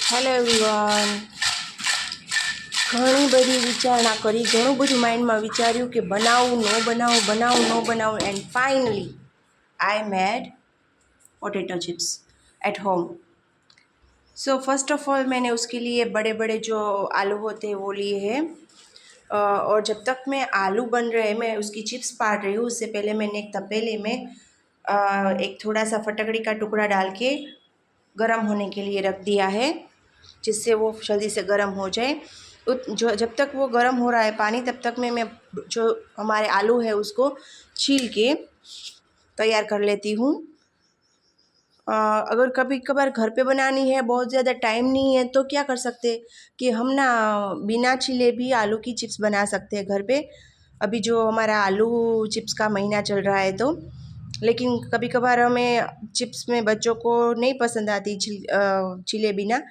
Hello everyone. ઘણી બધી વિચારણા કરી, ઘણું બધું માઇન્ડમાં વિચાર્યું કે બનાવું ન બનાવું, બનાવું ન બનાવું, and finally I made potato chips at home. So first of all मैंने उसके लिए बड़े बड़े जो आलू होते हैं वो लिए हैं. और जब तक मैं आलू बन रहे मैं उसकी चिप्स पाड़ रही हूँ, उससे पहले मैंने एक तपेले में एक थोड़ा सा फटकड़ी का टुकड़ा डाल के गर्म होने के लिए रख दिया है, जिससे वो जल्दी से गर्म हो जाए. जो जब तक वो गर्म हो रहा है पानी, तब तक मैं जो हमारे आलू है उसको छील के तैयार कर लेती हूँ. अगर कभी कभार घर पे बनानी है, बहुत ज़्यादा टाइम नहीं है, तो क्या कर सकते कि हम ना बिना छीले भी आलू की चिप्स बना सकते हैं घर पे. अभी जो हमारा आलू चिप्स का महीना चल रहा है तो, लेकिन कभी कभार हमें चिप्स में बच्चों को नहीं पसंद आती छीले बिना,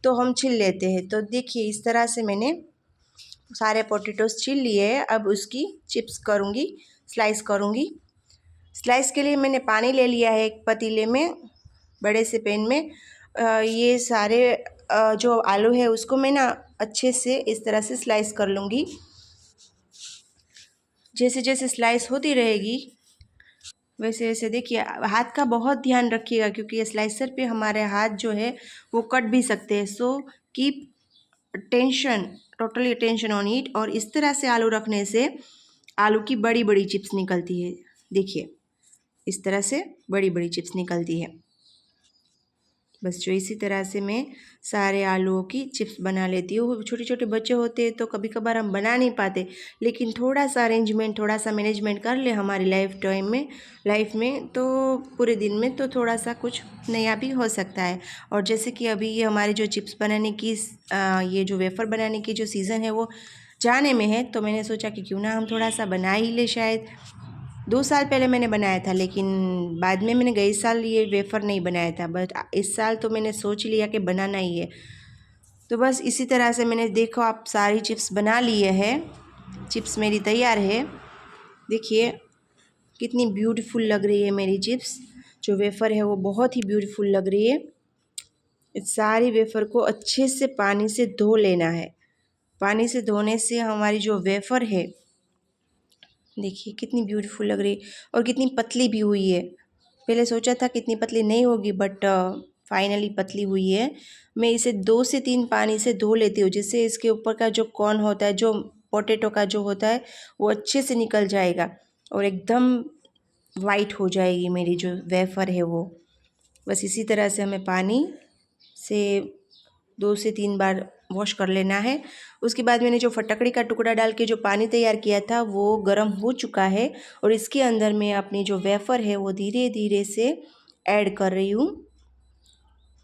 तो हम छील लेते हैं. तो देखिए इस तरह से मैंने सारे पोटैटोस छील लिए हैं. अब उसकी चिप्स करूँगी, स्लाइस करूँगी. स्लाइस के लिए मैंने पानी ले लिया है एक पतीले में, बड़े से पैन में. ये सारे जो आलू है उसको मैं ना अच्छे से इस तरह से स्लाइस कर लूँगी. जैसे जैसे स्लाइस होती रहेगी वैसे वैसे देखिए, हाथ का बहुत ध्यान रखिएगा क्योंकि ये स्लाइसर पे हमारे हाथ जो है वो कट भी सकते हैं. So keep tension, totally tension on it. और इस तरह से आलू रखने से आलू की बड़ी बड़ी चिप्स निकलती है. देखिए इस तरह से बड़ी बड़ी चिप्स निकलती है. बस जो इसी तरह से मैं सारे आलूओं की चिप्स बना लेती हूँ. छोटे छोटे बच्चे होते हैं तो कभी कभार हम बना नहीं पाते, लेकिन थोड़ा सा अरेंजमेंट, थोड़ा सा मैनेजमेंट कर ले हमारी लाइफ में तो पूरे दिन में तो थोड़ा सा कुछ नया भी हो सकता है. और जैसे कि अभी ये हमारी जो चिप्स बनाने की ये जो वेफ़र बनाने की जो सीज़न है वो जाने में है, तो मैंने सोचा कि क्यों ना हम थोड़ा सा बना ही ले. शायद 2 साल पहले मैंने बनाया था, लेकिन बाद में मैंने गए साल ये वेफ़र नहीं बनाया था, बट इस साल तो मैंने सोच लिया कि बनाना ही है. तो बस इसी तरह से मैंने, देखो आप, सारी चिप्स बना लिए हैं. चिप्स मेरी तैयार है. देखिए कितनी ब्यूटीफुल लग रही है मेरी चिप्स. जो वेफ़र है वो बहुत ही ब्यूटीफुल लग रही है. इस सारी वेफ़र को अच्छे से पानी से धो लेना है. पानी से धोने से हमारी जो वेफ़र है, देखिए कितनी ब्यूटीफुल लग रही है और कितनी पतली भी हुई है. पहले सोचा था कितनी पतली नहीं होगी, बट फाइनली पतली हुई है. मैं इसे 2 से 3 पानी से धो लेती हूँ, जिससे इसके ऊपर का जो कॉर्न होता है, जो पोटैटो का जो होता है, वो अच्छे से निकल जाएगा और एकदम वाइट हो जाएगी मेरी जो वेफ़र है वो. बस इसी तरह से हमें पानी से 2 से 3 बार वॉश कर लेना है. उसके बाद मैंने जो फटकड़ी का टुकड़ा डाल के जो पानी तैयार किया था वो गर्म हो चुका है, और इसके अंदर मैं अपनी जो वेफ़र है वो धीरे धीरे से ऐड कर रही हूँ.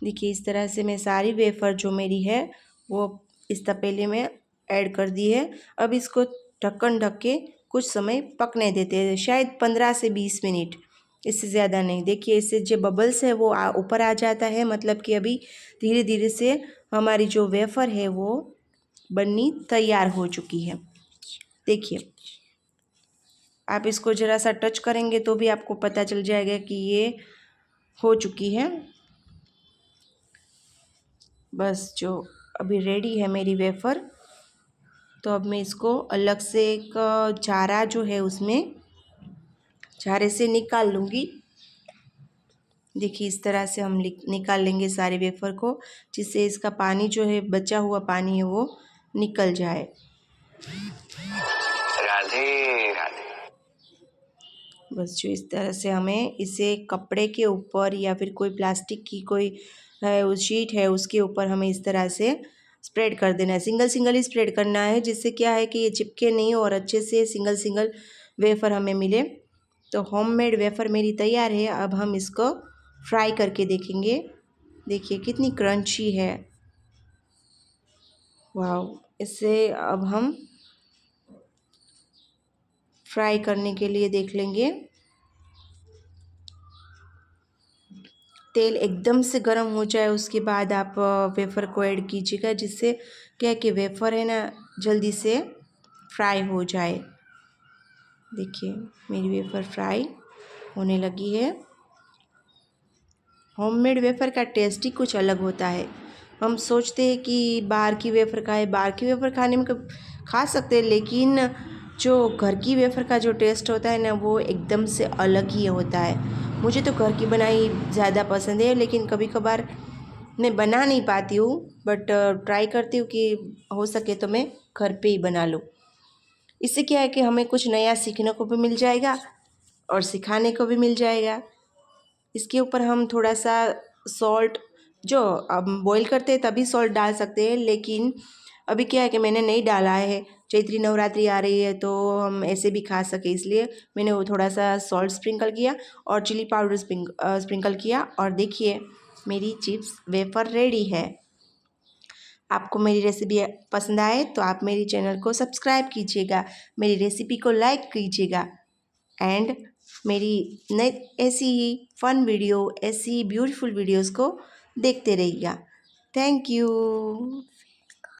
देखिए इस तरह से मैं सारी वेफ़र जो मेरी है वो इस तपेले में ऐड कर दी है. अब इसको ढक्कन ढक के कुछ समय पकने देते हैं, शायद 15 से 20 मिनट, इससे ज़्यादा नहीं. देखिए इससे जो बबल्स है वो ऊपर आ जाता है, मतलब कि अभी धीरे धीरे से हमारी जो वेफ़र है वो बननी तैयार हो चुकी है. देखिए आप इसको ज़रा सा टच करेंगे तो भी आपको पता चल जाएगा कि ये हो चुकी है. बस जो अभी रेडी है मेरी वेफ़र, तो अब मैं इसको अलग से एक झारा जो है उसमें झारे से निकाल लूँगी. देखिए इस तरह से हम निकाल लेंगे सारे वेफ़र को, जिससे इसका पानी जो है, बचा हुआ पानी है, वो निकल जाए. राधे राधे. बस जो इस तरह से हमें इसे कपड़े के ऊपर या फिर कोई प्लास्टिक की कोई है उस शीट है उसके ऊपर हमें इस तरह से स्प्रेड कर देना है. सिंगल सिंगल ही स्प्रेड करना है, जिससे क्या है कि ये चिपके नहीं और अच्छे से सिंगल सिंगल वेफ़र हमें मिले. तो होममेड वेफ़र मेरी तैयार है. अब हम इसको फ्राई करके देखेंगे. देखिए कितनी क्रंची है, वाह. इससे अब हम फ्राई करने के लिए देख लेंगे. तेल एकदम से गर्म हो जाए उसके बाद आप वेफ़र को ऐड कीजिएगा, जिससे क्या है कि वेफ़र है ना जल्दी से फ्राई हो जाए. देखिए मेरी वेफ़र फ्राई होने लगी है. होममेड वेफ़र का टेस्ट ही कुछ अलग होता है. हम सोचते हैं कि बाहर की वेफ़र खाए, बाहर की वेफ़र खाने में खा सकते हैं, लेकिन जो घर की वेफ़र का जो टेस्ट होता है ना वो एकदम से अलग ही होता है। मुझे तो घर की बनाई ज़्यादा पसंद है, लेकिन कभी कभार मैं बना नहीं पाती हूँ, बट ट्राई करती हूँ कि हो सके तो मैं घर पे ही बना लूँ। इससे क्या है कि हमें कुछ नया सीखने को भी मिल जाएगा और सिखाने को भी मिल जाएगा। इसके ऊपर हम थोड़ा सा सॉल्ट, जो अब बॉईल करते हैं तभी सॉल्ट डाल सकते हैं, लेकिन अभी क्या है कि मैंने नहीं डाला है। चैत्री नवरात्रि आ रही है तो हम ऐसे भी खा सके, इसलिए मैंने वो थोड़ा सा सॉल्ट स्प्रिंकल किया और चिली पाउडर स्प्रिंकल किया। और देखिए मेरी चिप्स वेफर रेडी है। आपको मेरी रेसिपी पसंद आए तो आप मेरी चैनल को सब्सक्राइब कीजिएगा, मेरी रेसिपी को लाइक कीजिएगा एंड मेरी नई ऐसी ही फन वीडियो, ऐसी ब्यूटीफुल वीडियोस को देखते रहिएगा। Thank you.